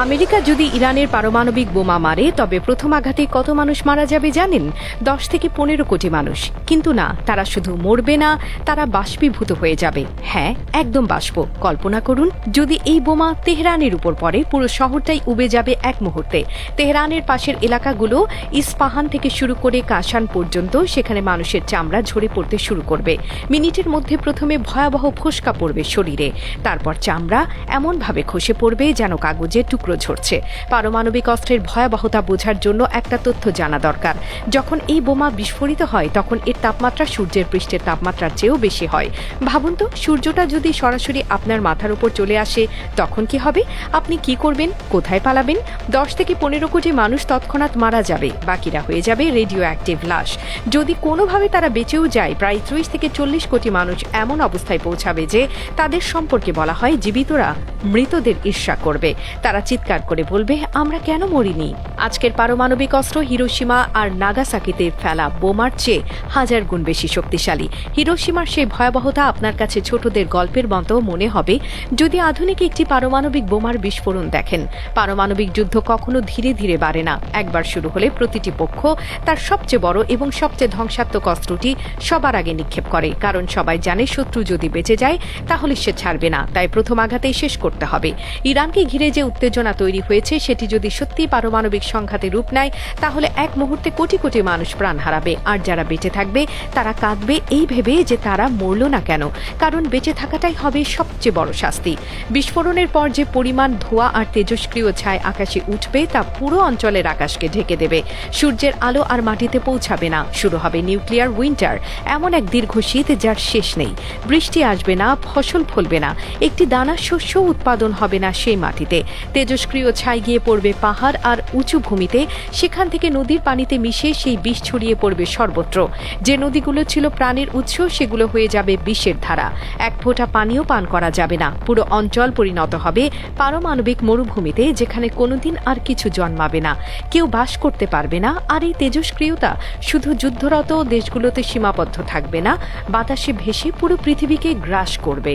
America যদি ইরানের পারমাণবিক বোমা মারে তবে প্রথম আঘাতে কত মানুষ মারা যাবে জানেন? 10 থেকে 15 কোটি মানুষ। কিন্তু না, তারা শুধু মরবে না, তারা বাষ্পীভূত হয়ে যাবে। হ্যাঁ, একদম বাষ্প। কল্পনা করুন, যদি এই বোমা তেহরানের উপর পড়ে, পুরো শহরটাই উবে যাবে এক মুহূর্তে। তেহরানের পাশের এলাকাগুলো, ইস্পাহান থেকে শুরু করে কাশান পর্যন্ত, সেখানে মানুষের চামড়া ঝরে পড়তে শুরু করবে। মিনিটের মধ্যে প্রথমে ভয়াবহ ফোস্কা পড়বে শরীরে, তারপর চামড়া এমনভাবে খসে পড়বে যেন কাগজের টুকরো ঝরছে। পারমাণবিক অস্ত্রের ভয়াবহতা বোঝার জন্য একটা তথ্য জানা দরকার। যখন এই বোমা বিস্ফোরিত হয় তখন এর তাপমাত্রা সূর্যের পৃষ্ঠের তাপমাত্রার চেয়েও বেশি হয়। ভাবুন তো, সূর্যটা যদি সরাসরি আপনার মাথার উপর চলে আসে তখন কি হবে? আপনি কি করবেন? কোথায় পালাবেন? 10 থেকে 15 কোটি মানুষ তৎক্ষণাৎ মারা যাবে, বাকিরা হয়ে যাবে রেডিও অ্যাক্টিভ লাশ। যদি কোনোভাবে তারা বেঁচেও যায়, প্রায় 30 থেকে 40 কোটি মানুষ এমন অবস্থায় পৌঁছাবে যে তাদের সম্পর্কে বলা হয় জীবিতরা মৃতদের ঈর্ষা করবে। তারা চিৎকার করে বলবে, আমরা কেন মরিনি? আজকের পারমাণবিক অস্ত্র হিরোশিমা আর নাগাসাকিতে ফেলা বোমার চেয়ে 1000 গুণ বেশি শক্তিশালী। হিরোশিমার সেই ভয়াবহতা আপনার কাছে ছোটদের গল্পের মতো মনে হবে যদি আধুনিক একটি পারমাণবিক বোমার বিস্ফোরণ দেখেন। পারমাণবিক যুদ্ধ কখনো ধীরে ধীরে বাড়ে না। একবার শুরু হলে প্রতিটি পক্ষ তার সবচেয়ে বড় এবং সবচেয়ে ধ্বংসাত্মক অস্ত্রটি সবার আগে নিক্ষেপ করে, কারণ সবাই জানে শত্রু যদি বেঁচে যায় তাহলে সে ছাড়বে না, তাই প্রথম আঘাতেই শেষ করতে হবে। ইরানকে ঘিরে যে উত্তেজনা তৈরি হয়েছে সেটি যদি সত্যিই পারমাণবিক সংঘাতে রূপ নেয় তাহলে এক মুহূর্তে কোটি কোটি মানুষ প্রাণ হারাবে, আর যারা বেঁচে থাকবে তারা কাঁদবে এই ভেবে যে তারা মরল না কেন, কারণ বেঁচে থাকাটাই হবে সবচেয়ে বড় শাস্তি। বিস্ফোরণের পর যে পরিমাণ ধোঁয়া আর তেজস্ক্রিয় ছাই আকাশে উঠবে তা পুরো অঞ্চলের আকাশকে ঢেকে দেবে। সূর্যের আলো আর মাটিতে পৌঁছাবে না। শুরু হবে নিউক্লিয়ার উইন্টার, এমন এক দীর্ঘ শীত যার শেষ নেই। বৃষ্টি আসবে না, ফসল ফলবে না, একটি দানা শস্য উৎপাদন হবে না সেই মাটিতে। তেজস্ক্রিয় ছাই গিয়ে পড়বে পাহাড় আর উঁচু ভূমিতে, সেখান থেকে নদীর পানিতে মিশে সেই বিষ ছড়িয়ে পড়বে সর্বত্র। যে নদীগুলো ছিল প্রাণের উৎস সেগুলো হয়ে যাবে বিষের ধারা। এক ফোঁটা পানিও পান করা যাবে না। পুরো অঞ্চল পরিণত হবে পারমাণবিক মরুভূমিতে, যেখানে কোনোদিন আর কিছু জন্মাবে না, কেউ বাস করতে পারবে না। আর এই তেজস্ক্রিয়তা শুধু যুদ্ধরত দেশগুলোতে সীমাবদ্ধ থাকবে না, বাতাসে ভেসে পুরো পৃথিবীকে গ্রাস করবে।